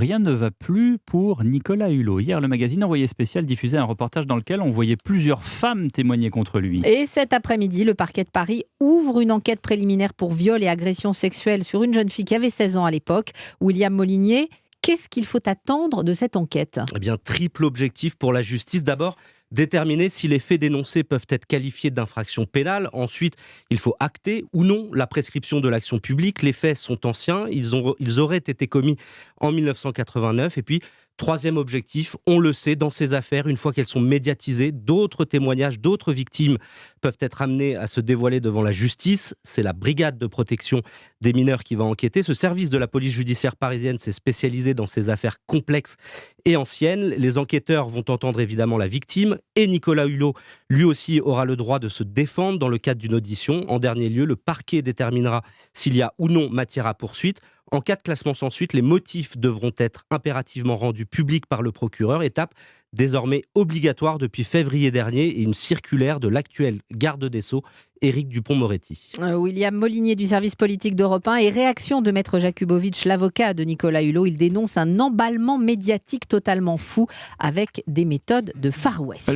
rien ne va plus pour Nicolas Hulot. Hier, le magazine Envoyé spécial diffusait un reportage dans lequel on voyait plusieurs femmes témoigner contre lui. Et cet après-midi, le parquet de Paris ouvre une enquête préliminaire pour viol et agression sexuelle sur une jeune fille qui avait 16 ans à l'époque, William Molinier. Qu'est-ce qu'il faut attendre de cette enquête ? Eh bien, triple objectif pour la justice. D'abord, déterminer si les faits dénoncés peuvent être qualifiés d'infraction pénale. Ensuite, il faut acter ou non la prescription de l'action publique. Les faits sont anciens, ils auraient été commis en 1989. Et puis, troisième objectif, on le sait, dans ces affaires, une fois qu'elles sont médiatisées, d'autres témoignages, d'autres victimes peuvent être amenés à se dévoiler devant la justice. C'est la brigade de protection des mineurs qui va enquêter. Ce service de la police judiciaire parisienne s'est spécialisé dans ces affaires complexes et anciennes. Les enquêteurs vont entendre évidemment la victime et Nicolas Hulot, lui aussi, aura le droit de se défendre dans le cadre d'une audition. En dernier lieu, le parquet déterminera s'il y a ou non matière à poursuite. En cas de classement sans suite, les motifs devront être impérativement rendus publics par le procureur, étape désormais obligatoire depuis février dernier et une circulaire de l'actuel garde des Sceaux, Éric Dupond-Moretti. William Molinier du service politique d'Europe 1 et réaction de Maître Jakubowicz, l'avocat de Nicolas Hulot. Il dénonce un emballement médiatique totalement fou avec des méthodes de Far West.